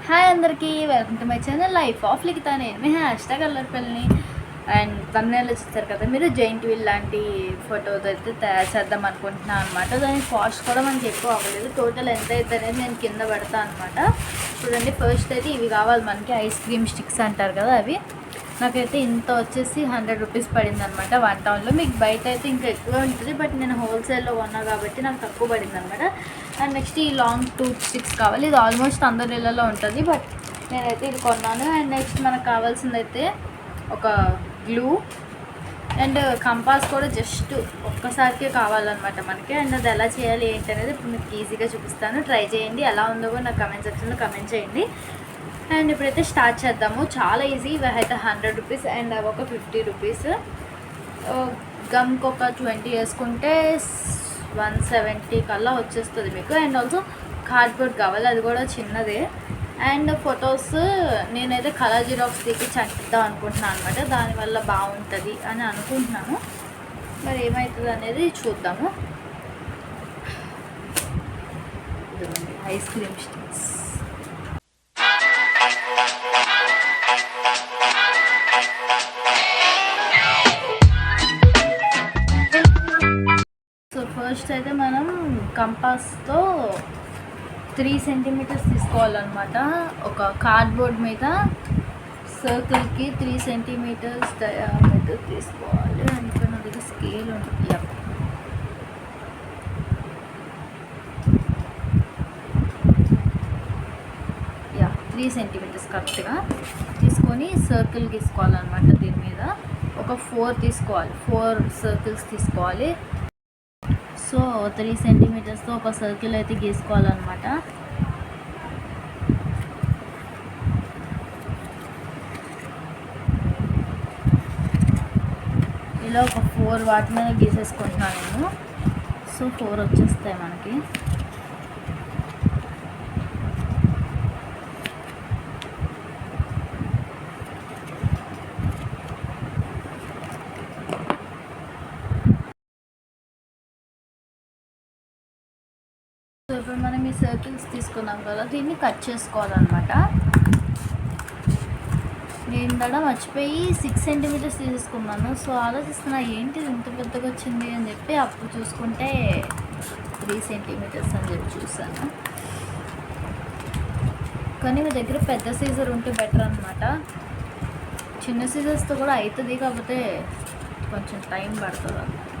Hi అందరికీ, welcome to my channel life of Likhita. నేను మీ హ్యాష్టాగ్ అల్లరిపల్లిని. అండ్ తమిళనాడులో చూస్తారు కదా మీరు, జైంట్ వీల్ లాంటి ఫోటోతో అయితే తయారు చేద్దాం అనుకుంటున్నాను అనమాట. దాని కాస్ట్ కూడా మనకి ఎక్కువ అవ్వలేదు. టోటల్ ఎంత అవుతుంది అనేది నేను కింద పెడతాను అనమాట. చూడండి, ఫస్ట్ అయితే ఇవి కావాలి మనకి, ఐస్ క్రీమ్ స్టిక్స్ అంటారు కదా అవి. నాకైతే ఇంత వచ్చేసి 100 రూపీస్ పడింది అనమాట 1 టౌన్లో. మీకు బయట అయితే ఇంకా ఎక్కువ ఉంటుంది, బట్ నేను హోల్సేల్లో కొన్నా కాబట్టి నాకు తక్కువ పడింది అనమాట. అండ్ నెక్స్ట్ ఈ లాంగ్ టూత్ స్టిక్స్ కావాలి. ఇది ఆల్మోస్ట్ అందరి ఇళ్ళలో ఉంటుంది, బట్ నేనైతే ఇది కొన్నాను. అండ్ నెక్స్ట్ మనకు కావాల్సిందైతే ఒక గ్లూ అండ్ కంపాస్ కూడా జస్ట్ ఒక్కసారికే కావాలన్నమాట మనకి. అండ్ అది ఎలా చేయాలి ఏంటి అనేది ఇప్పుడు మీకు ఈజీగా చూపిస్తాను. ట్రై చేయండి, ఎలా ఉందో కూడా నాకు కమెంట్ సెక్షన్లో కమెంట్ చేయండి. అండ్ ఇప్పుడైతే స్టార్ట్ చేద్దాము. చాలా ఈజీ. ఇవి అయితే 100 రూపీస్ అండ్ అవి ఒక 50 రూపీస్. గమ్కి ఒక 20 వేసుకుంటే 170 కల్లా వచ్చేస్తుంది మీకు. అండ్ ఆల్సో కార్డ్బోర్డ్ కావాలి, అది కూడా చిన్నదే. అండ్ ఫొటోస్ నేనైతే కలర్ జిరాక్స్ తీసి అంటిద్దాం అనుకుంటున్నాను అనమాట. దానివల్ల బాగుంటుంది అని అనుకుంటున్నాను. మరి ఏమవుతుంది అనేది చూద్దాము. Ice cream sticks. So first అయితే మనం కంపాస్తో 3 సెంటీమీటర్స్ తీసుకోవాలన్నమాట. ఒక కార్డ్బోర్డ్ మీద సర్కిల్కి 3 సెంటీమీటర్స్ డయామీటర్ తీసుకోవాలి. అందుకని నా దగ్గర స్కేల్ ఉంది. 3 సెంటీమీటర్స్ కరెక్ట్గా తీసుకొని సర్కిల్ గీసుకోవాలన్నమాట. దీని మీద ఒక 4 తీసుకోవాలి, 4 సర్కిల్స్ తీసుకోవాలి. సో 3 సెంటీమీటర్స్తో ఒక సర్కిల్ అయితే గీసుకోవాలన్నమాట. ఇలా ఒక 4 వాటి మీద గీసేసుకుంటున్నాను నేను. సో 4 వచ్చేస్తాయి మనకి. సో ఇప్పుడు మనం ఈ సర్కిల్స్ తీసుకున్నాం కదా, దీన్ని కట్ చేసుకోవాలన్నమాట. నేను ఇందాక మర్చిపోయి 6 సెంటీమీటర్స్ తీసుకున్నాను. సో ఆలోచిస్తున్నా ఏంటి ఇంత పెద్దగా వచ్చింది అని చెప్పి. అప్పుడు చూసుకుంటే 3 సెంటీమీటర్స్ అని చెప్పి చూసాను. కానీ మీ దగ్గర పెద్ద సీజర్ ఉంటే బెటర్ అనమాట. చిన్న సీజర్స్తో కూడా అవుతుంది, కాకపోతే కొంచెం టైం పడుతుంది అన్నమాట.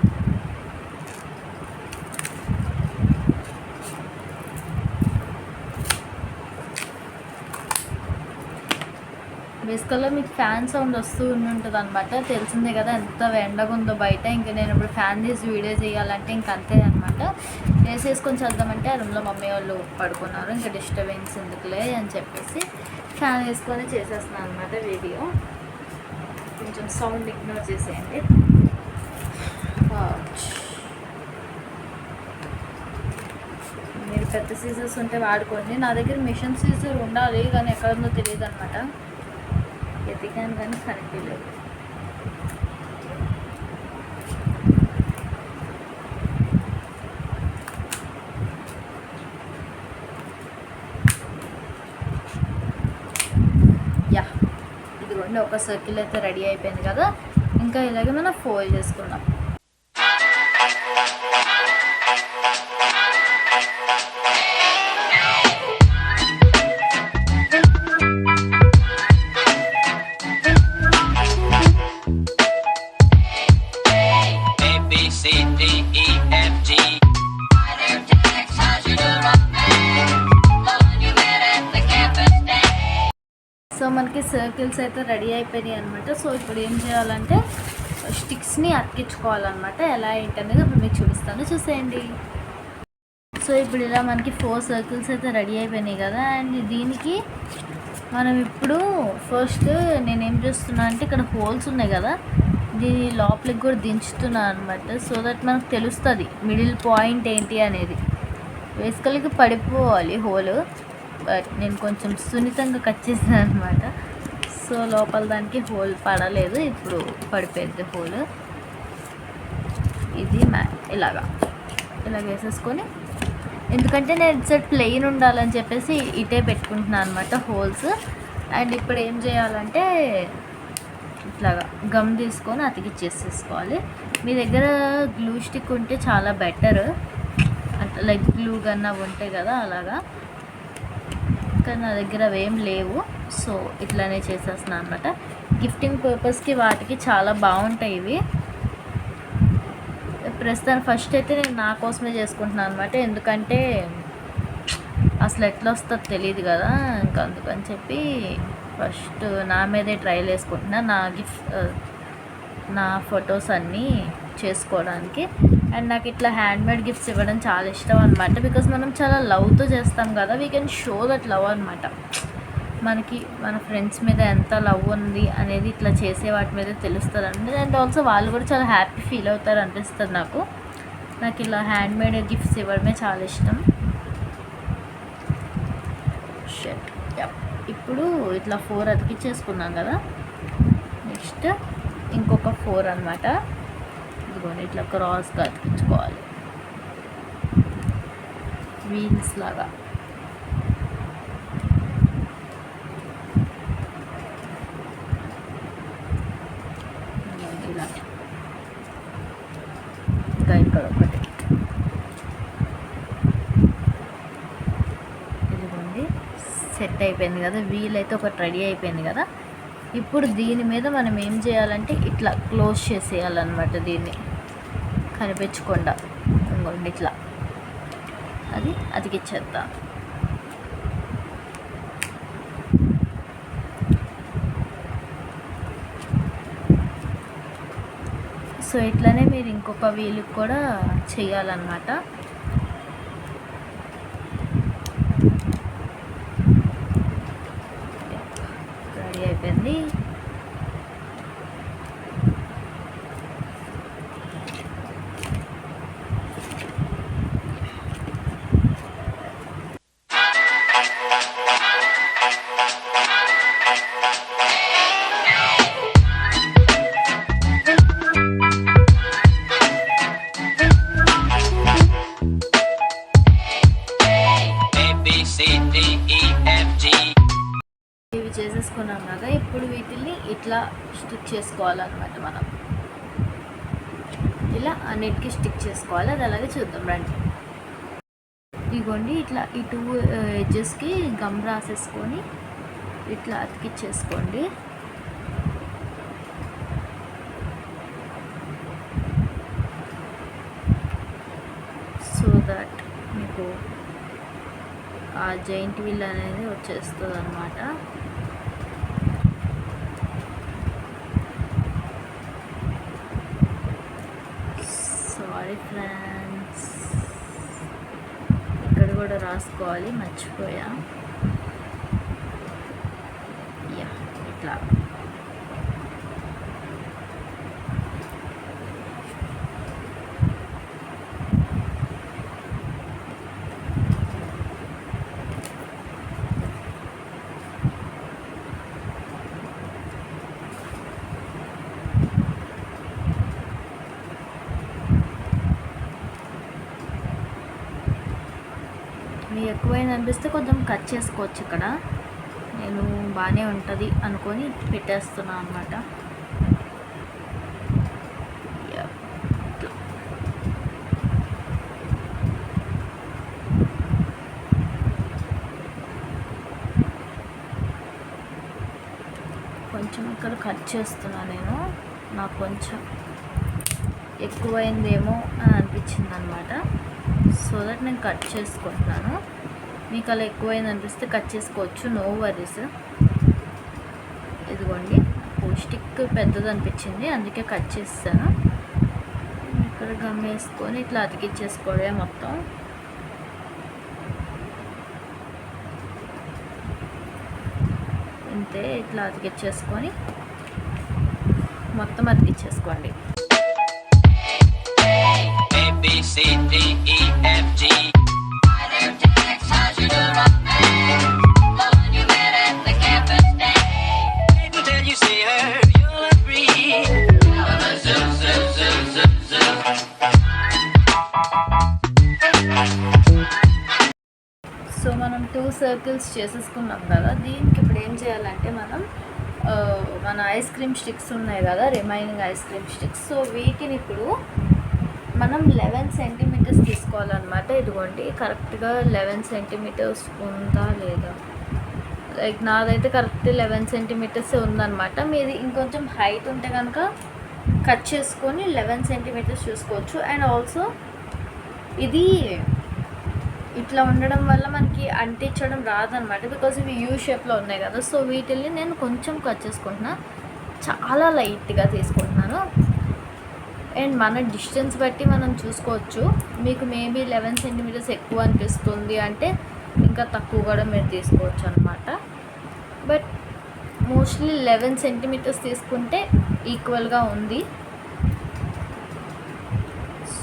బేసికల్గా మీకు ఫ్యాన్ సౌండ్ వస్తూ ఉంటుంది అనమాట. తెలిసిందే కదా ఎంత ఎండగా ఉందో బయట. ఇంకా నేను ఇప్పుడు ఫ్యాన్ తీసి వీడియో చేయాలంటే ఇంక అంతే అనమాట. వేసేసుకొని చేద్దామంటే ఆ రూమ్లో మమ్మీ వాళ్ళు పడుకున్నారు, ఇంకా డిస్టర్బెన్స్ ఎందుకులే అని చెప్పేసి ఫ్యాన్ వేసుకొని చేసేస్తున్నాను అనమాట వీడియో. కొంచెం సౌండ్ ఇగ్నోర్ చేసేయండి. మీరు పెద్ద సీజర్స్ ఉంటే వాడుకోండి. నా దగ్గర మిషన్ సీజర్ ఉండాలి, కానీ ఎక్కడ ఉందో తెలియదు అనమాట. ఎతికాను కానీ కనిపించలేదు. ఇదిగోండి, ఒక సర్కిల్ అయితే రెడీ అయిపోయింది కదా. ఇంకా ఇలాగే మనం ఫోల్డ్ చేసుకుందాం. సో మనకి సర్కిల్స్ అయితే రెడీ అయిపోయినాయి అనమాట. సో ఇప్పుడు ఏం చేయాలంటే స్టిక్స్ని అతికించుకోవాలన్నమాట. ఎలా ఏంటనేది ఇప్పుడు మీకు చూపిస్తాను, చూసేయండి. సో ఇప్పుడు ఇలా మనకి 4 సర్కిల్స్ అయితే రెడీ అయిపోయినాయి కదా. అండ్ దీనికి మనం ఇప్పుడు ఫస్ట్ నేనేం చేస్తున్నా అంటే, ఇక్కడ హోల్స్ ఉన్నాయి కదా, దీని లోపలికి కూడా దించుతున్నాను అనమాట. సో దట్ మనకు తెలుస్తుంది మిడిల్ పాయింట్ ఏంటి అనేది. బేసికల్గా పడిపోవాలి హోల్, బట్ నేను కొంచెం సున్నితంగా కట్ చేసాను అనమాట. సో లోపల దానికి హోల్ పడలేదు, ఇప్పుడు పడిపోయింది హోల్. ఇది ఇలా వేసేసుకొని ఎందుకంటే నేను ఇటు సైడ్ ప్లెయిన్ ఉండాలని చెప్పేసి ఇటే పెట్టుకుంటున్నాను అనమాట హోల్స్. అండ్ ఇప్పుడు ఏం చేయాలంటే ఇట్లాగా గమ్ తీసుకొని అతికిచ్చేసేసుకోవాలి. మీ దగ్గర గ్లూ స్టిక్ ఉంటే చాలా బెటర్, అంటే లైక్ గ్లూ గన్ అవి ఉంటాయి కదా అలాగా. కానీ నా దగ్గర అవేం లేవు, సో ఇట్లానే చేసేస్తున్నాను అనమాట. గిఫ్టింగ్ పర్పస్కి వాటికి చాలా బాగుంటాయి ఇవి. ప్రస్తుతం ఫస్ట్ అయితే నేను నా కోసమే చేసుకుంటున్నాను అనమాట, ఎందుకంటే అసలు ఎట్లా వస్తుందో తెలియదు కదా, ఇంకా అందుకని చెప్పి ఫస్ట్ నా మీదే ట్రైల్ వేసుకుంటున్నా నా ఫొటోస్ అన్నీ చేసుకోవడానికి. అండ్ నాకు ఇట్లా హ్యాండ్మేడ్ గిఫ్ట్స్ ఇవ్వడం చాలా ఇష్టం అనమాట, బికాస్ మనం చాలా లవ్తో చేస్తాం కదా, we can show that love అనమాట. మనకి మన ఫ్రెండ్స్ మీద ఎంత లవ్ ఉంది అనేది ఇట్లా చేసే వాటి మీద తెలుస్తుంది అండి. అండ్ ఆల్సో వాళ్ళు కూడా చాలా హ్యాపీ ఫీల్ అవుతారు అనిపిస్తుంది నాకు ఇలా హ్యాండ్మేడ్ గిఫ్ట్స్ ఇవ్వడమే చాలా ఇష్టం. షర్ట్ ఇప్పుడు ఇట్లా 4 అతికిచ్చేసుకున్నాం కదా, నెక్స్ట్ ఇంకొక 4 అనమాట. ఇదిగోండి ఇట్లా క్రాస్గా అతికించుకోవాలి వీల్స్ లాగా. ఇలా ఇంకా ఇక్కడ ఒకటి. ఇదిగోండి సెట్ అయిపోయింది కదా, వీల్ అయితే ఒకటి రెడీ అయిపోయింది కదా. ఇప్పుడు దీని మీద మనం ఏం చేయాలంటే ఇట్లా క్లోజ్ చేసేయాలన్నమాట, దీన్ని కనిపించకుండా. ఇంకోండి ఇట్లా అది అతికిచ్చేద్దాం. సో ఇట్లానే మీరు ఇంకొక వీలుకి కూడా చేయాలన్నమాట. రెడీ అయిపోయింది. ఇవి చేసేసుకున్నాం కదా, ఇప్పుడు వీటిని ఇట్లా స్టిక్ చేసుకోవాలన్నమాట. మనం ఇలా అన్నిటికీ స్టిక్ చేసుకోవాలి, అది అలాగే చూద్దాం రండి. ఇదిగోండి ఇట్లా ఈ 2 ఎడ్జెస్కి గమ్ రాసేసుకొని ఇట్లా అతికిచ్చేసుకోండి. సో దట్ మీకు ఆ జైంట్ వీల్ అనేది వచ్చేస్తుంది అన్నమాట. సారీ ఫ్రెండ్స్, ఇక్కడ కూడా రాసుకోవాలి, మర్చిపోయా. యా ఇట్లా మీకు ఎక్కువైంది అనిపిస్తే కొంచెం కట్ చేసుకోవచ్చు. ఇక్కడ నేను బాగానే ఉంటుంది అనుకొని పెట్టేస్తున్నాను అనమాట. కొంచెం ఇక్కడ కట్ చేస్తున్నాను నేను, నాకు కొంచెం ఎక్కువైందేమో అని అనిపించింది అనమాట. సో దట్ నేను కట్ చేసుకుంటున్నాను. మీకు అలా ఎక్కువైంది అనిపిస్తే కట్ చేసుకోవచ్చు, నో వరీస్. ఇదిగోండి స్టిక్ పెద్దది అనిపించింది, అందుకే కట్ చేస్తాను. ఇక్కడ గమ్ వేసుకొని ఇట్లా అతికిచ్చేసుకోవడమే మొత్తం. అంతే, ఇట్లా అతికిచ్చేసుకొని మొత్తం అతికిచ్చేసుకోండి. C, D, E, F, G. Hi there, Tex, how's your new rock band? The one you met at the campus day. Wait until you see her, you'll agree. Zoo, zoo, zoo, zoo, zoo. చేసేసుకున్నాం కదా. దీనికి ఇప్పుడు ఏం చేయాలంటే మనం మన ice cream sticks ఉన్నాయి కదా, remaining ice cream sticks. So వీటిని ఇప్పుడు మనం 11 సెంటీమీటర్స్ తీసుకోవాలన్నమాట. ఇదిగోండి కరెక్ట్గా 11 సెంటీమీటర్స్ ఉందా లేదా, లైక్ నాదైతే కరెక్ట్ 11 సెంటీమీటర్స్ ఉందన్నమాట. మీది ఇంకొంచెం హైట్ ఉంటే కనుక కట్ చేసుకొని 11 సెంటీమీటర్స్ చూసుకోవచ్చు. అండ్ ఆల్సో ఇది ఇట్లా ఉండడం వల్ల మనకి అంటించడం రాదనమాట, బికాజ్ ఇవి యూ షేప్లో ఉన్నాయి కదా. సో వీటిని నేను కొంచెం కట్ చేసుకుంటున్నా, చాలా లైట్గా తీసుకుంటున్నాను. అండ్ మన డిస్టెన్స్ బట్టి మనం చూసుకోవచ్చు. మీకు మేబీ 11 సెంటీమీటర్స్ ఎక్కువ అనిపిస్తుంది అంటే ఇంకా తక్కువ కూడా మీరు తీసుకోవచ్చు అనమాట. బట్ మోస్ట్లీ 11 సెంటీమీటర్స్ తీసుకుంటే ఈక్వల్గా ఉంది.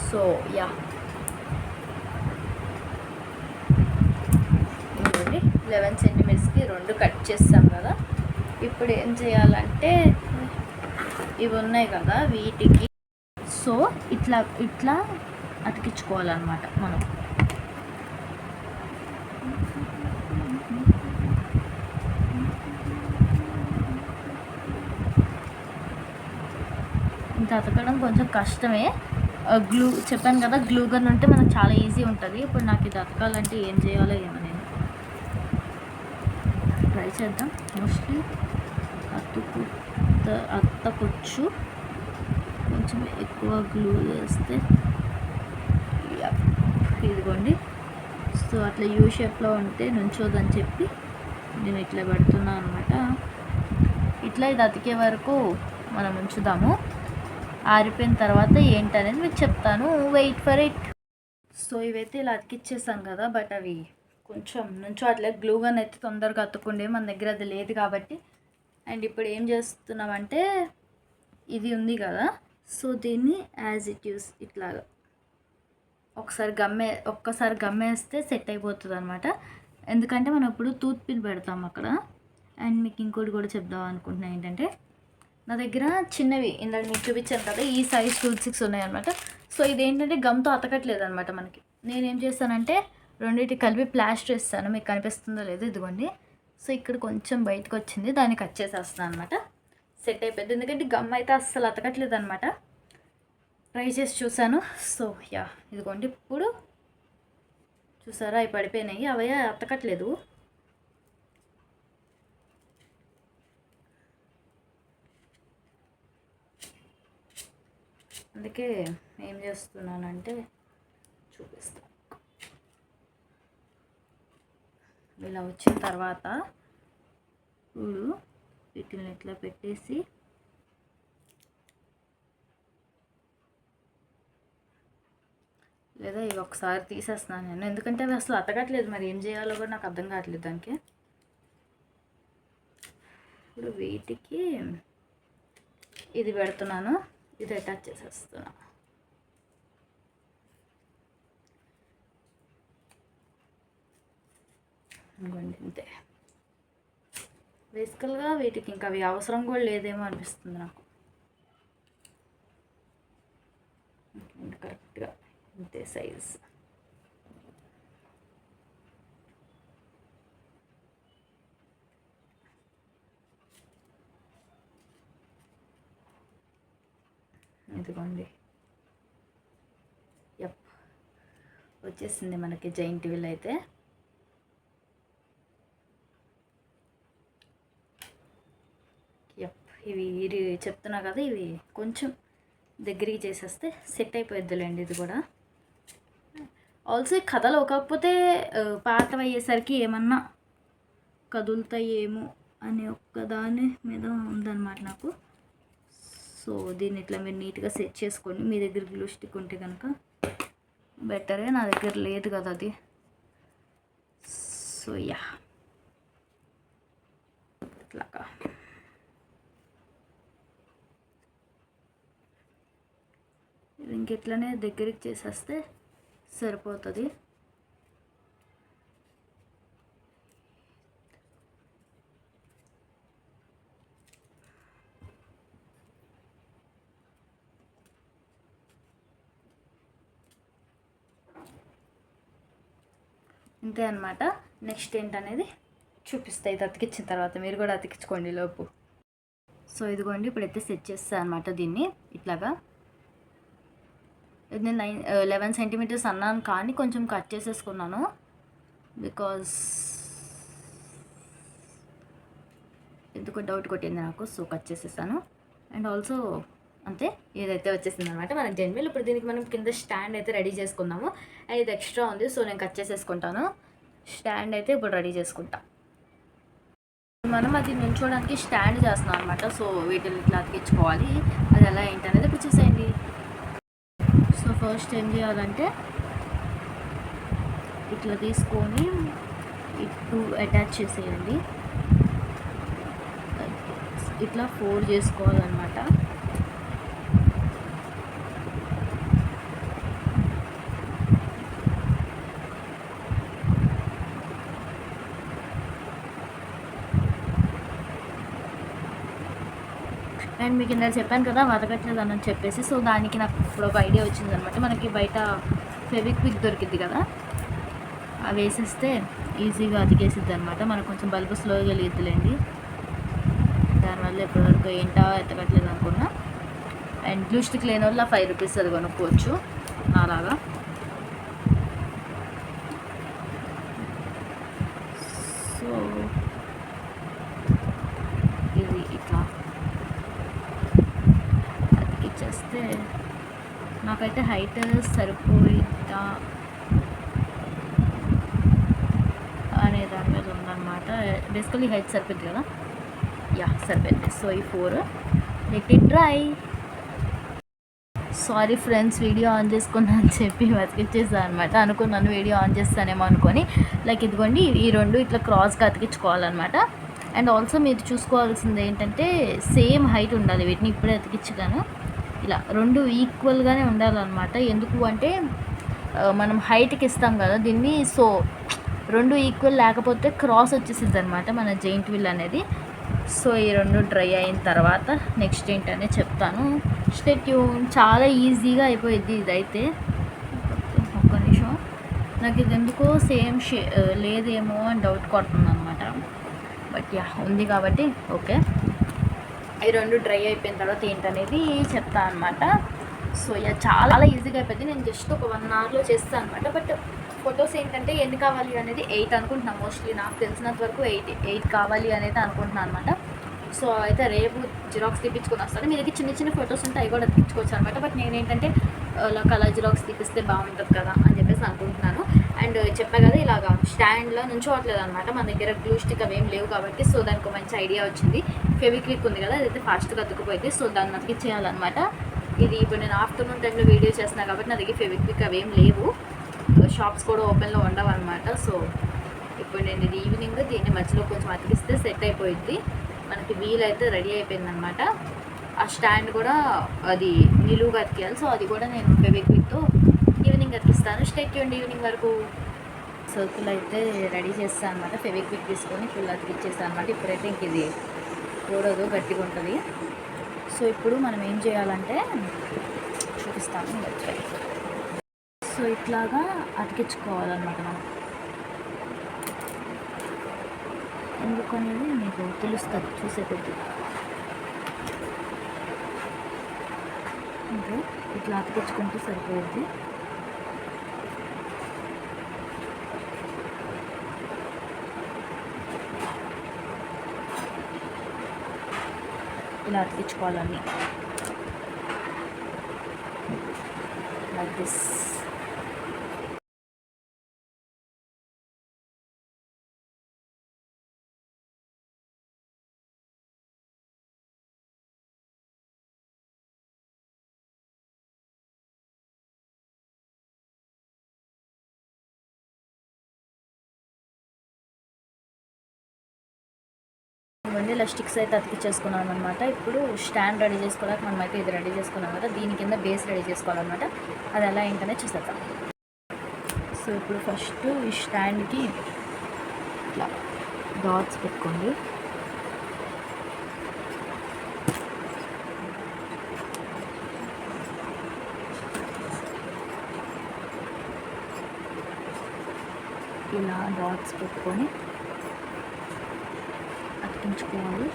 సో యా, ఇవ్వండి 11 సెంటీమీటర్స్కి 2 కట్ చేస్తాం కదా. ఇప్పుడు ఏం చేయాలంటే ఇవి ఉన్నాయి కదా, వీటికి సో ఇట్లా ఇట్లా అతికించుకోవాలన్నమాట మనం. ఇంకా అతకడం కొంచెం కష్టమే. గ్లూ చెప్పాను కదా, గ్లూ గన్ ఉంటే మనకు చాలా ఈజీ ఉంటుంది. ఇప్పుడు నాకు ఇది అతకాలంటే ఏం చేయాలో ఏమో నేను ట్రై చేద్దాం. మోస్ట్లీ అత్తకొచ్చు, కొంచెం ఎక్కువ గ్లూ వేస్తే. ఇదిగోండి, సో అట్లా యూ షేప్లో ఉంటే నుంచోదని చెప్పి నేను ఇట్లా పెడుతున్నాను అనమాట. ఇట్లా ఇది అతికే వరకు మనం ఉంచుదాము. ఆరిపోయిన తర్వాత ఏంటనేది మీకు చెప్తాను, వెయిట్ ఫర్ ఇట్. సో ఇవైతే ఇలా అతికిచ్చేసాం కదా, బట్ అవి కొంచెం నుంచో అట్లా గ్లూగన్ అయితే తొందరగా అతుక్కుండే, మన దగ్గర అది లేదు కాబట్టి. అండ్ ఇప్పుడు ఏం చేస్తున్నామంటే ఇది ఉంది కదా, సో దీన్ని యాజ్ ఇట్ యూస్ ఇట్లాగా ఒక్కసారి గమ్మేస్తే సెట్ అయిపోతుంది అనమాట. ఎందుకంటే మనం ఇప్పుడు టూత్ పిన్ పెడతాం అక్కడ. అండ్ మీకు ఇంకోటి కూడా చెప్దాం అనుకుంటున్నాను ఏంటంటే, నా దగ్గర చిన్నవి ఇందాక మీకు చూపించాను కదా, ఈ సైజ్ టూత్ 6 ఉన్నాయన్నమాట. సో ఇదేంటంటే గమ్తో అతకట్లేదు అనమాట మనకి. నేనేం చేస్తానంటే రెండింటి కలిపి ప్లాస్టర్ ఇస్తాను, మీకు కనిపిస్తుందో లేదో, ఇదిగోండి. సో ఇక్కడ కొంచెం బయటకు వచ్చింది, దాన్ని కట్ చేసేస్తాను అనమాట. సెట్ అయిపోయింది, ఎందుకంటే గమ్ అయితే అస్సలు అతకట్లేదు అనమాట. ట్రై చేసి చూసాను. సో యా, ఇదిగోండి ఇప్పుడు చూసారా అవి పడిపోయినాయి, అవి అతకట్లేదు. అందుకే ఏం చేస్తున్నానంటే చూపిస్తాను. ఇలా వచ్చిన తర్వాత ఇప్పుడు వీటిని ఇట్లా పెట్టేసి లేదా ఇవి ఒకసారి తీసేస్తున్నాను నేను, ఎందుకంటే అవి అసలు అతకట్లేదు. మరి ఏం చేయాలో కూడా నాకు అర్థం కావట్లేదు దానికి. ఇప్పుడు వీటికి ఇది పెడుతున్నాను, ఇది అటాచ్ చేసేస్తున్నా. ఇంకోండి అంతే. బేసికల్గా వీటికి ఇంకా అవి అవసరం కూడా లేదేమో అనిపిస్తుంది నాకు. కరెక్ట్గా ఇంతే సైజ్. ఇదిగోండి, యప్ వచ్చేసింది మనకి జైంట్ వీల్ అయితే. యప్ ఇవి చెప్తున్నా కదా, ఇవి కొంచెం దగ్గరికి చేసేస్తే సెట్ అయిపోద్దిలేండి ఇది కూడా. ఆల్సో కథలు కాకపోతే పాతవి అయ్యేసరికి ఏమన్నా కదులుతాయేమో అనే ఒక్కదాని మీద ఉందన్నమాట నాకు. సో దీన్ని ఇట్లా మీరు నీట్గా సెట్ చేసుకోండి. మీ దగ్గర గ్లూ స్టిక్ ఉంటే కనుక బెటరే, నా దగ్గర లేదు కదా అది. సో యా, ఇట్లాగా ఇంకెట్లనే దగ్గరికి చేసేస్తే సరిపోతుంది. ఇంతే అన్నమాట. నెక్స్ట్ ఏంటనేది చూపిస్తాయి అతికించిన తర్వాత, మీరు కూడా అతికించుకోండి లోపు. సో ఇదిగోండి ఇప్పుడైతే సెట్ చేస్తాను అనమాట దీన్ని ఇట్లాగా. ఇది నేను 11 సెంటీమీటర్స్ అన్నాను కానీ కొంచెం కట్ చేసేసుకున్నాను, బికాజ్ ఎందుకో డౌట్ కొట్టింది నాకు, సో కట్ చేసేసాను. అండ్ ఆల్సో అంతే, ఏదైతే వచ్చేసింది అనమాట మనకి జైంట్ వీల్. ఇప్పుడు దీనికి మనం కింద స్టాండ్ అయితే రెడీ చేసుకుందాము. అండ్ ఇది ఎక్స్ట్రా ఉంది, సో నేను కట్ చేసేసుకుంటాను. స్టాండ్ అయితే ఇప్పుడు రెడీ చేసుకుంటా. మనం అది నుంచోడానికి స్టాండ్ చేస్తున్నాం అనమాట. సో వీటిని ఇట్లా అతికించుకోవాలి. అది ఎలా ఏంటి అనేది ఇప్పుడు చూసేయండి. సో ఫస్ట్ ఏం చేయాలంటే ఇట్లా తీసుకొని ఇటు అటాచ్ చేసేయండి. ఇట్లా ఫోల్డ్ చేసుకోవాలన్నమాట. అండ్ మీకు ఇందాక చెప్పాను కదా వదగట్లేదు అని చెప్పేసి, సో దానికి నాకు ఇప్పుడు ఒక ఐడియా వచ్చిందనమాట. మనకి బయట ఫెవిక్విక్ దొరికిద్ది కదా, అవి వేసేస్తే ఈజీగా అతికేసిద్ది అనమాట. మనకు కొంచెం బల్బు స్లోగా వెలిగిద్దిలేండి. దానివల్ల ఇప్పటివరకు ఏంటా ఎత్తకట్లేదు అనుకున్నా. అండ్ గ్లూ స్టిక్ లేని వల్ల 5 రూపీస్ అది కొనుక్కోవచ్చు నాలాగా. సో ఇది ఇట్లా అతికిచ్చేస్తే నాకైతే హైట్ సరిపోయిద్దా అనే దాని మీద ఉందన్నమాట. బేసికలీ హైట్ సరిపోద్ది కదా, యా సరిపోయింది. సో ఈ 4 let it dry. Sorry friends, video on చేసుకున్నా అని చెప్పి అతికిచ్చేసాను అనమాట. అనుకున్నాను వీడియో ఆన్ చేస్తానేమో అనుకొని. లైక్ ఇదిగోండి ఈ 2 ఇట్లా క్రాస్గా అతికించుకోవాలన్నమాట. అండ్ ఆల్సో మీరు చూసుకోవాల్సింది ఏంటంటే సేమ్ హైట్ ఉండాలి. వీటిని ఇప్పుడే అతికించగాను ఇలా 2 ఈక్వల్గానే ఉండాలన్నమాట. ఎందుకు అంటే మనం హైట్కి ఇస్తాం కదా దీన్ని, సో 2 ఈక్వల్ లేకపోతే క్రాస్ వచ్చేసిద్ది అనమాట మన జైంట్ వీల్ అనేది. సో ఈ 2 డ్రై అయిన తర్వాత నెక్స్ట్ ఏంటనే చెప్తాను. Stay tune. చాలా ఈజీగా అయిపోయింది ఇదైతే. ఒక్క నిమిషం, నాకు ఇది ఎందుకో సేమ్ లేదేమో అని డౌట్ కొడుతుంది అనమాట. బట్ యా ఉంది కాబట్టి ఓకే. ఈ 2 డ్రై అయిపోయిన తర్వాత ఏంటనేది చెప్తాను అనమాట. సో యా చాలా ఈజీగా అయిపోయింది. నేను జస్ట్ ఒక 1 అవర్లో చేస్తాను అనమాట. బట్ ఫొటోస్ ఏంటంటే ఎన్ని కావాలి అనేది 8 అనుకుంటున్నాను. మోస్ట్లీ నాకు తెలిసినంత వరకు 8 కావాలి అనేది అనుకుంటున్నాను అనమాట. సో అయితే రేపు జిరాక్స్ తీపించుకొని వస్తాను. మీ దగ్గర చిన్న చిన్న ఫొటోస్ ఉంటే అవి కూడా తీపించుకోవచ్చు అనమాట. బట్ నేనేంటంటే కలర్ జిరాక్స్ తీపిస్తే బాగుంటుంది కదా అని చెప్పేసి అనుకుంటున్నాను. అండ్ చెప్పా కదా ఇలాగా స్టాండ్లో నుంచోవట్లేదు అనమాట. మన దగ్గర గ్లూ స్టిక్ అవి ఏం లేవు కాబట్టి, సో దానికి మంచి ఐడియా వచ్చింది. ఫెవిక్విక్ ఉంది కదా, అదైతే ఫాస్ట్గా అతుక్కుపోయింది. సో దాన్ని అతికిచ్చేయాలన్నమాట. ఇది ఇప్పుడు నేను ఆఫ్టర్నూన్ టైంలో వీడియో చేస్తున్నాను కాబట్టి నా దగ్గర ఫెవిక్విక్ అవి ఏం లేవు. షాప్స్ కూడా ఓపెన్లో ఉండవు అనమాట. సో ఇప్పుడు నేను ఇది ఈవినింగ్ దీన్ని మధ్యలో కొంచెం అతికిస్తే సెట్ అయిపోయింది. మనకి వీల్ అయితే రెడీ అయిపోయిందనమాట. ఆ స్టాండ్ కూడా అది నిలువుగా అతికేయాలి. సో అది కూడా నేను ఫెవిక్విక్తో ఈవినింగ్ అతికిస్తాను. స్టే ట్యూన్డ్ ఈవినింగ్ వరకు. సర్కిల్ అయితే రెడీ చేస్తాను అనమాట. ఫెవిక్విక్ తీసుకొని ఫుల్ అతికిచ్చేస్తాను అనమాట. ఇప్పుడైతే ఇంక ఇది కూడదు, గట్టిగా ఉంటుంది. సో ఇప్పుడు మనం ఏం చేయాలంటే చూపిస్తాను. సో ఇట్లాగా అతికించుకోవాలన్నమాట మనం. ఎందుకనేది మీకు తెలుస్తుంది చూసే కొద్ది. అంటే ఇట్లా అతికించుకుంటే సరిపోయింది. ఇలా అతికించుకోవాలని లైక్ దిస్. ఇవన్నీ ఇలా స్టిక్స్ అయితే అతికిచ్చేసుకున్నాను అనమాట. ఇప్పుడు స్టాండ్ రెడీ చేసుకోవడానికి మనమైతే ఇది రెడీ చేసుకున్నాం కదా, దీని కింద బేస్ రెడీ చేసుకోవాలన్నమాట. అది ఎలా ఏంటనే చూసేద్దాం. సో ఇప్పుడు ఫస్ట్ ఈ స్టాండ్కి ఇట్లా డాట్స్ పెట్టుకోండి. ఇలా డాట్స్ పెట్టుకొని అతికించుకోవాలి.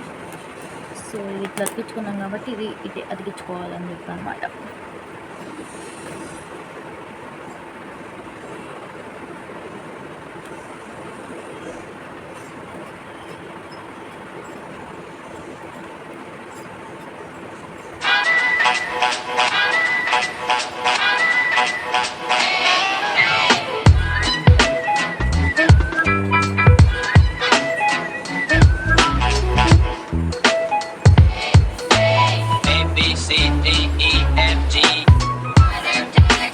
సో ఇది ఇట్లా అతికించుకున్నాం కాబట్టి ఇది ఇటు అతికించుకోవాలని చెప్పి అనమాట. A, B, C, D, E, F, G.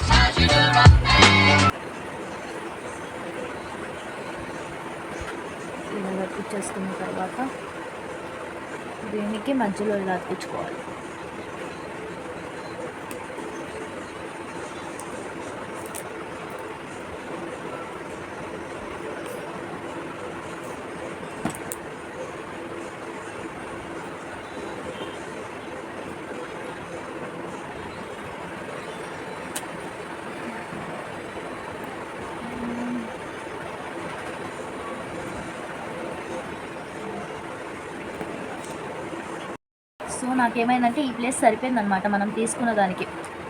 How's you do right now? ఇలా అతికించేసుకున్న తర్వాత దీనికి మధ్యలో ఇలా అతికించుకోవాలి. సో నాకేమైందంటే ఈ ప్లేస్ సరిపోయిందనమాట మనం తీసుకున్న దానికి.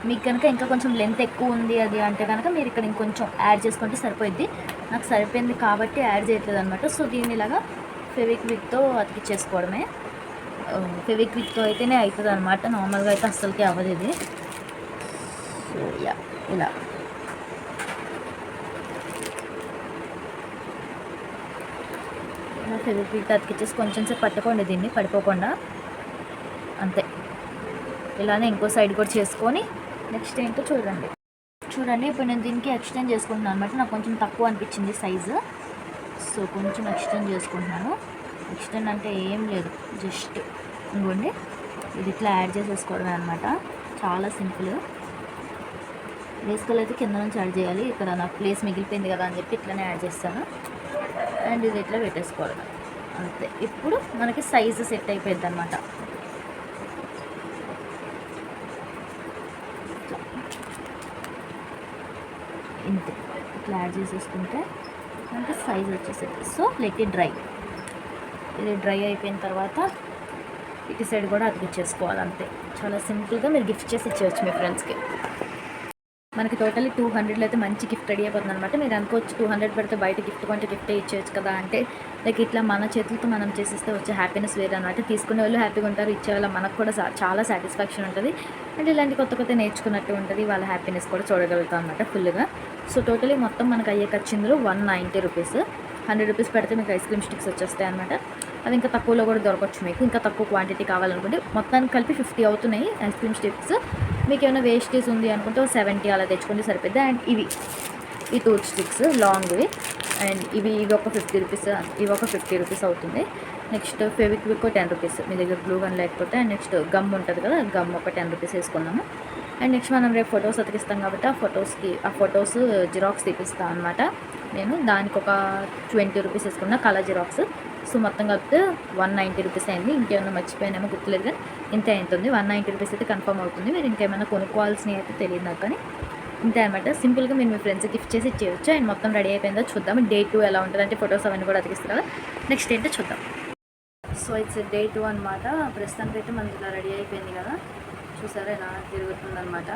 మీకు కనుక ఇంకా కొంచెం లెంత్ ఎక్కువ ఉంది అది అంటే కనుక మీరు ఇక్కడ ఇంకొంచెం యాడ్ చేసుకుంటే సరిపోద్ది. నాకు సరిపోయింది కాబట్టి యాడ్ చేయట్లేదు అనమాట. సో దీన్ని ఇలాగా ఫెవిక్విక్తో అతికిచ్చేసుకోవడమే. ఫెవిక్విక్తో అయితేనే అవుతుంది అనమాట, నార్మల్గా అయితే అస్సలకి అవ్వదు ఇది. సో యా ఇలా ఇలా ఫెవిక్విక్తో అతికిచ్చేసి కొంచెం సేపు పట్టుకోండి దీన్ని పడిపోకుండా, అంతే. ఇలానే ఇంకో సైడ్ కూడా చేసుకొని నెక్స్ట్ ఏంటో చూడండి. ఇప్పుడు నేను దీనికి ఎక్స్టెండ్ చేసుకుంటున్నాను అనమాట. నాకు కొంచెం తక్కువ అనిపించింది సైజు, సో కొంచెం ఎక్స్టెండ్ చేసుకుంటున్నాను. ఎక్స్టెండ్ అంటే ఏం లేదు, జస్ట్ ఇంకోండి ఇది ఇట్లా యాడ్ చేసేసుకోవడమే అనమాట. చాలా సింపుల్. వేసుకోవాలి అయితే కింద నుంచి యాడ్ చేయాలి. ఇక్కడ నాకు ప్లేస్ మిగిలిపోయింది కదా అని చెప్పి ఇట్లానే యాడ్ చేస్తాను. అండ్ ఇది ఇట్లా పెట్టేసుకోవడమే అంతే. ఇప్పుడు మనకి సైజు సెట్ అయిపోయింది అనమాట. ఇంతే ఇట్లా యాడ్ చేసేసుకుంటే మనకి సైజ్ వచ్చేసేది. So let it dry. ఇది డ్రై అయిపోయిన తర్వాత ఇటు సైడ్ కూడా అతికిచ్చేసుకోవాలి అంతే. చాలా సింపుల్గా మీరు గిఫ్ట్ చేసి ఇచ్చేయచ్చు మీ ఫ్రెండ్స్కి. మనకి టోటల్లీ 200లో అయితే మంచి గిఫ్ట్ రెడీ అయిపోతుంది అనమాట. మీరు అనుకోవచ్చు 200 పెడితే బయట గిఫ్ట్ కొంటే గిఫ్టే ఇచ్చేయచ్చు కదా అంటే, లైక్ ఇట్లా మన చేతులతో మనం చేసిస్తే వచ్చే హ్యాపీనెస్ వేరే అనమాట. తీసుకునే వాళ్ళు హ్యాపీగా ఉంటారు, ఇచ్చేవాళ్ళ మనకు కూడా చాలా సాటిస్ఫాక్షన్ ఉంటుంది. అండ్ ఇలాంటి కొత్త నేర్చుకున్నట్టు ఉంటుంది, వాళ్ళ హ్యాపీనెస్ కూడా చూడగలుగుతాం అనమాట ఫుల్గా. సో టోటలీ మొత్తం మనకు అయ్యే ఖర్చు ఇందులో 190 రూపీస్. 100 రూపీస్ పెడితే మీకు ఐస్ క్రీమ్ స్టిక్స్ వచ్చేస్తాయి అనమాట. అది ఇంకా తక్కువలో కూడా దొరకవచ్చు మీకు, ఇంకా తక్కువ క్వాంటిటీ కావాలనుకుంటే. మొత్తానికి కలిపి 50 అవుతున్నాయి ఐస్ క్రీమ్ స్టిక్స్. మీకు ఏమైనా వేస్టేజ్ ఉంది అనుకుంటే 70 అలా తెచ్చుకుంటే సరిపోద్ది. అండ్ ఇవి ఈ టూత్ స్టిక్స్ లాంగ్వి, అండ్ ఇవి ఒక 50 రూపీస్, ఇవి ఒక 50 రూపీస్ అవుతుంది. నెక్స్ట్ ఫెవిక్విక్ 10 రూపీస్ మీ దగ్గర గ్లూ గన్ లేకపోతే. అండ్ నెక్స్ట్ గమ్ ఉంటుంది కదా, గమ్ ఒక 10 రూపీస్ వేసుకున్నాము. అండ్ నెక్స్ట్ మనం రేపు ఫొటోస్ అతికిస్తాం కాబట్టి ఆ ఫొటోస్ జిరాక్స్ తీపిస్తాను అనమాట నేను. దానికి ఒక 20 రూపీస్ వేసుకున్నా కలర్ జిరాక్స్. సో మొత్తం కలిపితే 190 రూపీస్ అయింది. ఇంకేమైనా మర్చిపోయినామో గుర్తులేదు కానీ ఇంతే అవుతుంది. 190 రూపీస్ అయితే కన్ఫర్మ్ అవుతుంది. మీరు ఇంకేమైనా కొనుక్కోవాల్సినవి అయితే తెలియదు నాకు, కానీ ఇంతే అనమాట. సింపుల్గా మీరు మీ ఫ్రెండ్స్కి గిఫ్ట్ చేసి ఇచ్చేయచ్చు. అండ్ మొత్తం రెడీ అయిపోయిందో చూద్దాం. డే 2 ఎలా ఉంటుంది అంటే ఫొటోస్ అవన్నీ కూడా అతికిస్తారు కదా, నెక్స్ట్ ఏంటో చూద్దాం. సో ఇట్స్ డే 2 అనమాట. ప్రస్తుతానికి అయితే మనకి ఇలా రెడీ అయిపోయింది కదా, చూసారా ఇలా తిరుగుతుందనమాట.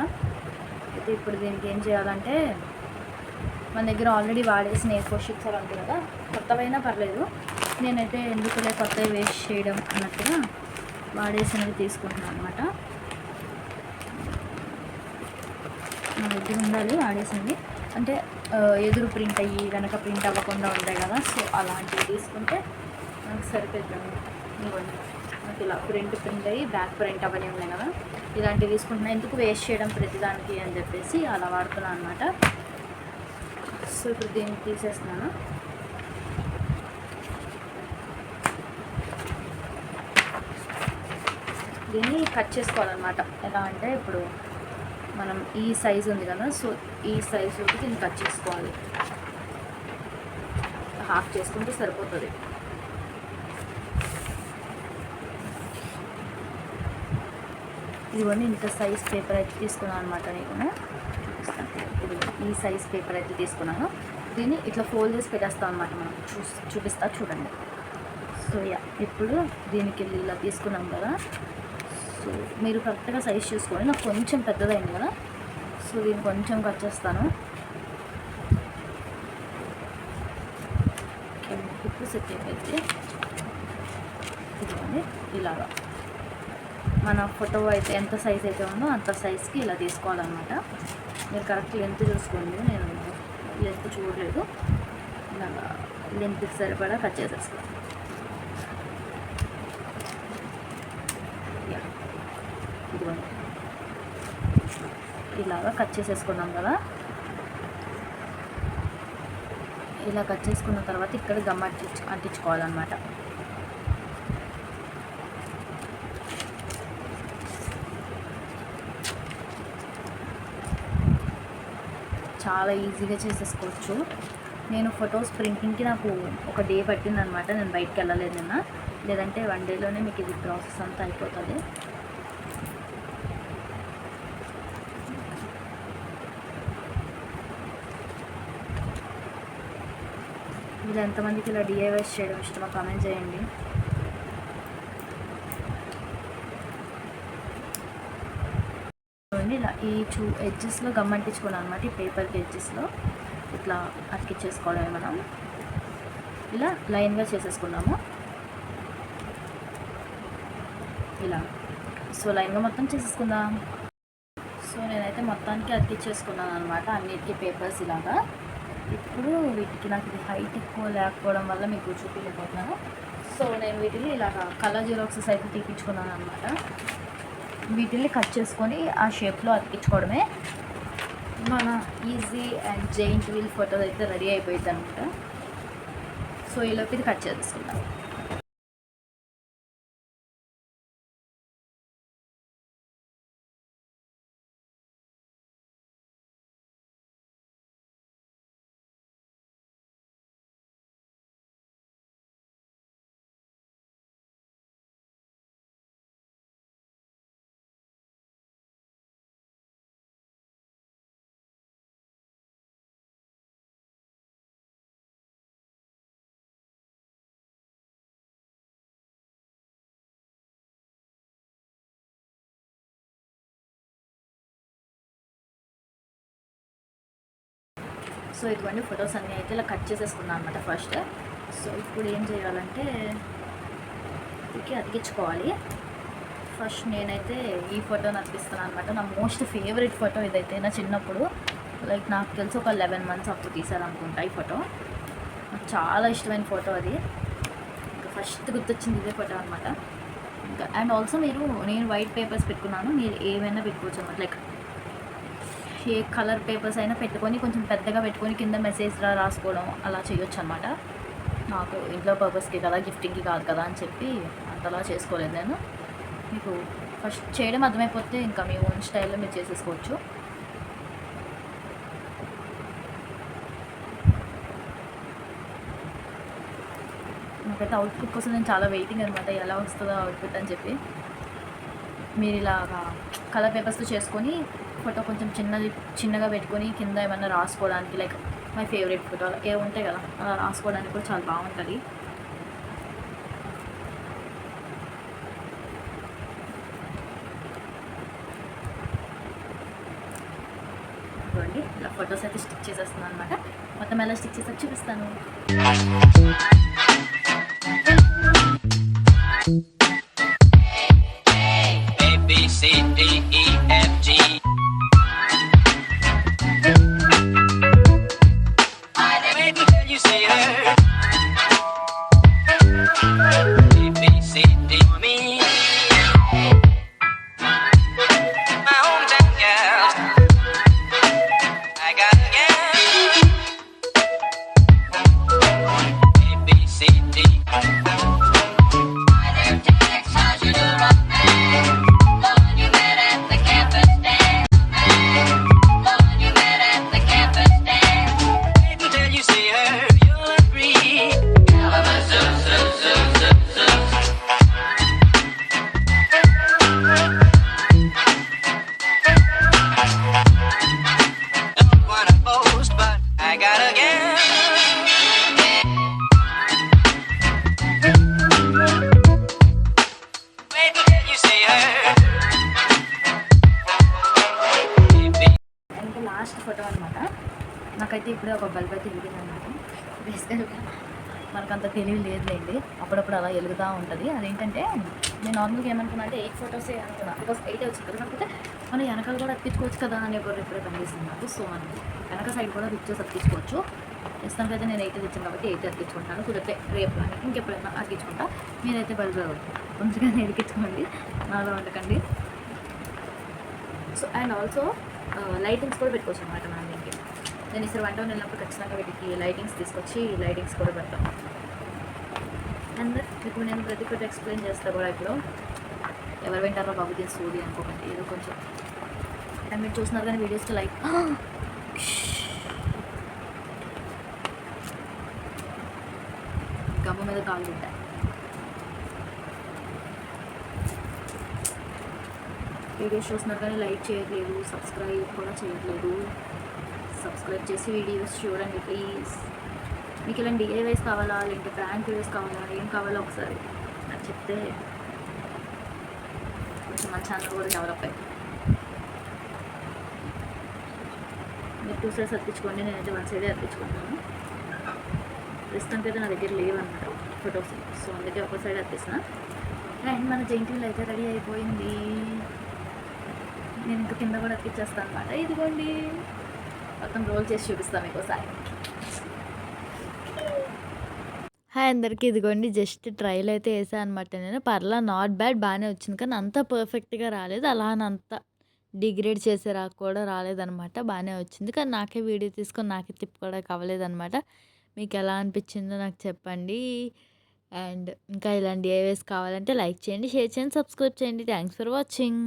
అయితే ఇప్పుడు దీనికి ఏం చేయాలంటే, మన దగ్గర ఆల్రెడీ వాడేసిన A4 షీట్స్ అలా ఉంటాయి కదా, కొత్తవైనా పర్లేదు. నేనైతే ఎందుకులే కొత్తవి వేస్ట్ చేయడం అన్నట్టుగా వాడేసినవి తీసుకుంటున్నాను అనమాట. నా దగ్గర ఉండాలి వాడేసినవి, అంటే ఎదురు ప్రింట్ అయ్యి వెనక ప్రింట్ అవ్వకుండా ఉంటాయి కదా, సో అలాంటివి తీసుకుంటే నాకు సరిపోతుంది. ఇవ్వండి నాకు ఇలా ప్రింట్ అయ్యి బ్యాక్ ప్రింట్ అవన్నీ ఉన్నాయి కదా, ఇలాంటివి తీసుకుంటున్నా. ఎందుకు వేస్ట్ చేయడం ప్రతిదానికి అని చెప్పేసి అలా వాడుతున్నాను అనమాట. సో ఇప్పుడు దీన్ని తీసేస్తున్నాను. దీన్ని కట్ చేసుకోవాలన్నమాట. ఎలా అంటే ఇప్పుడు మనం ఈ సైజు ఉంది కదా, సో ఈ సైజులోకి దీన్ని కట్ చేసుకోవాలి. హాఫ్ చేసుకుంటే సరిపోతుంది. ఇవన్నీ ఇంత సైజ్ పేపర్ అయితే తీసుకున్నాను అనమాట. నేను ఇప్పుడు ఈ సైజ్ పేపర్ అయితే తీసుకున్నాను. దీన్ని ఇట్లా ఫోల్డ్ చేసి పెట్టేస్తాం అనమాట. మనం చూపిస్తా చూడండి. సో ఇప్పుడు దీనికి ఇలా తీసుకున్నాం కదా. సో మీరు కరెక్ట్గా సైజ్ చేసుకోండి. నాకు కొంచెం పెద్దదైంది కదా, సో దీన్ని కొంచెం కట్ చేస్తాను. ఇప్పుడు సెట్ అయిపోయింది. ఇదిగోండి ఇలాగా మన ఫోటో అయితే ఎంత సైజ్ అయితే ఉందో అంత సైజ్కి ఇలా తీసుకోవాలన్నమాట. మీరు కరెక్ట్ లెంత్ చూసుకోండి, నేను లెంత్ చూడలేదు. ఇలాగా లెంత్కి సరిపడా కట్ చేసేస్తాను. ఇదిగోండి ఇలాగా కట్ చేసేసుకున్నాం కదా. ఇలా కట్ చేసుకున్న తర్వాత ఇక్కడ గమ్ అంటించుకోవాలన్నమాట. చాలా ఈజీగా చేసేసుకోవచ్చు. నేను ఫొటోస్ ప్రింటింగ్కి నాకు ఒక డే పట్టిందనమాట. నేను బయటకు వెళ్ళలేదు నిన్న, లేదంటే 1 డేలోనే మీకు ఇది ప్రాసెస్ అంతా అయిపోతుంది. ఇది ఎంతమందికి ఇలా డిఐవైస్ చేయడం ఇష్టమో కామెంట్ చేయండి. ఇలా ఈ ఎడ్జెస్లో గమ్ అంటించుకున్నాను అనమాట. ఈ పేపర్కి ఎడ్జెస్లో ఇట్లా అతికిచ్చేసుకోవడమే మనం. ఇలా లైన్గా చేసేసుకున్నాము ఇలా. సో లైన్గా మొత్తం చేసేసుకుందాం. సో నేనైతే మొత్తానికి అతికిచ్చేసుకున్నాను అనమాట అన్నిటికీ పేపర్స్ ఇలాగా. ఇప్పుడు వీటికి నాకు ఇది హైట్ ఎక్కువ లేకపోవడం వల్ల మీకు చూపించకపోతున్నాను. సో నేను వీటిని ఇలాగా కలర్ జిరాక్సెస్ అయితే తీపించుకున్నాను అనమాట. వీటిని కట్ చేసుకొని ఆ షేప్లో అతికించుకోవడమే. మన easy and giant wheel photo అయితే రెడీ అయిపోయింది అనమాట. సో ఈలోపు ఇది కట్ చేసుకుందాం. సో ఇటువంటి ఫొటోస్ అన్నీ అయితే ఇలా కట్ చేసేసుకున్నాను అనమాట ఫస్ట్. సో ఇప్పుడు ఏం చేయాలంటే ఇది అతికించుకోవాలి. ఫస్ట్ నేనైతే ఈ ఫోటోని అతికిస్తాను అనమాట. నా మోస్ట్ ఫేవరెట్ ఫోటో ఇదైతే. నా చిన్నప్పుడు లైక్ నాకు తెలిసి ఒక 11 months అప్పుడు తీసారనుకుంటా ఈ ఫోటో. నాకు చాలా ఇష్టమైన ఫోటో అది. ఇంకా ఫస్ట్ గుర్తొచ్చింది ఇదే ఫోటో అనమాట. ఇంకా అండ్ ఆల్సో నేను వైట్ పేపర్స్ పెట్టుకున్నాను, మీరు ఏమైనా పెట్టుకోవచ్చు అనమాట. లైక్ ఏ కలర్ పేపర్స్ అయినా పెట్టుకొని కొంచెం పెద్దగా పెట్టుకొని కింద మెసేజ్ రాసుకోవడం అలా చేయొచ్చు అనమాట. నాకు ఇంట్లో పర్పస్కి కదా, గిఫ్టింగ్కి కాదు కదా అని చెప్పి అంతలా చేసుకోలేదు నేను. మీకు ఫస్ట్ చేయడం అర్థమైపోతే ఇంకా మీ ఓన్ స్టైల్లో మీరు చేసేసుకోవచ్చు. నాకైతే అవుట్పుట్ కోసం నేను చాలా వెయిటింగ్ అనమాట, ఎలా వస్తుందో అవుట్పుట్ అని చెప్పి. మీరు ఇలాగా కలర్ పేపర్స్తో చేసుకొని ఫోటో కొంచెం చిన్నగా పెట్టుకొని కింద ఏమన్నా రాసుకోవడానికి లైక్ మై ఫేవరెట్ ఫోటో ఏ ఉంటాయి కదా అలా రాసుకోవడానికి కూడా చాలా బాగుంటుంది. చూడండి ఇలా ఫొటోస్ అయితే స్టిక్ చేసేస్తున్నాను అనమాట. మొత్తం ఎలా స్టిక్ చేసి చూపిస్తాను. అయితే ఇప్పుడే ఒక బల్బ్ అయితే వెలిగిందన్నమాట. బేసికల్గా మనకంత తెలివి లేదులేండి, అప్పుడప్పుడు అలా వెలుగుతూ ఉంటుంది. అదేంటంటే నేను నార్మల్గా ఏమనుకున్నా అంటే 8 ఫొటోసే అనుకున్నా, బికాస్ 8 వచ్చింది కదా. కాకపోతే మనం వెనకాల కూడా అతికించుకోవచ్చు కదా అని ఇప్పుడే కనిపిస్తుంది నాకు. సో మనం వెనక సైడ్ కూడా పిక్చర్స్ అతికించుకోవచ్చు. ప్రస్తుతానికి అయితే నేను 8 తెచ్చాను కాబట్టి 8 అతికించుకుంటాను. కుదిరితే రేపు కానీ ఇంకెప్పుడైనా అతికించుకుంటా. మీరైతే బల్బ్ మంచిగా ఎదిగించుకోండి, నాలో ఉండకండి. సో అండ్ ఆల్సో లైటింగ్స్ కూడా పెట్టుకోవచ్చు అనమాట. మనం దీనికి నేను ఈసారి వంట వెళ్ళినప్పుడు ఖచ్చితంగా వీటికి లైటింగ్స్ తీసుకొచ్చి లైటింగ్స్ కూడా పెడతాం. అండ్ ఇప్పుడు నేను ప్రతి ఒక్కటి ఎక్స్ప్లెయిన్ చేస్తా కూడా. ఇప్పుడు ఎవరు వింటారో బాబు దీని సూది అనుకోకండి, ఏదో కొంచెం. అండ్ మీరు చూస్తున్నారు కానీ వీడియోస్కి లైక్ గమ్మ మీద కాలు పెట్టా. వీడియోస్ చూస్తున్నారు కానీ లైక్ చేయట్లేదు, సబ్స్క్రైబ్ కూడా చేయట్లేదు. సబ్స్క్రైబ్ చేసి వీడియోస్ చూడండి ప్లీజ్. మీకు ఇలాంటి డిఐవైస్ కావాలా, లేదంటే ప్రాంక్ వీడియోస్ కావాలా, ఏం కావాలో ఒకసారి నాకు చెప్తే కొంచెం మన ఛానల్ కూడా డెవలప్ అయ్యి. మీరు 2 సైడ్స్ అర్పించుకోండి, నేనైతే 1 సైడే అర్పించుకుంటాను. ప్రస్తుతానికి అయితే నా దగ్గర లేవన్నమాట ఫొటోస్, సో అందుకే ఒక సైడ్ అర్పిస్తున్నా. అండ్ మన జైంట్ వీల్ అయితే రెడీ అయిపోయింది. నేను ఇంకా కింద కూడా అర్పించేస్తాను అనమాట. ఇదిగోండి మొత్తం రోల్ చేసి చూపిస్తాను మీకోసారి. హాయ్ అందరికీ, ఇదిగోండి జస్ట్ ట్రైల్ అయితే వేసాను అనమాట. నేను పర్లా నాట్ బ్యాడ్, బాగానే వచ్చింది, కానీ అంత పర్ఫెక్ట్గా రాలేదు. అలా అని అంత డిగ్రేడ్ చేసే కూడా రాలేదనమాట. బాగానే వచ్చింది, కానీ నాకే వీడియో తీసుకొని నాకే తిప్పుకోవడానికి అవ్వలేదన్నమాట. మీకు ఎలా అనిపించిందో నాకు చెప్పండి. అండ్ ఇంకా ఇలాంటి ఏవేస్ కావాలంటే లైక్ చేయండి, షేర్ చేయండి, సబ్స్క్రైబ్ చేయండి. Thanks for watching.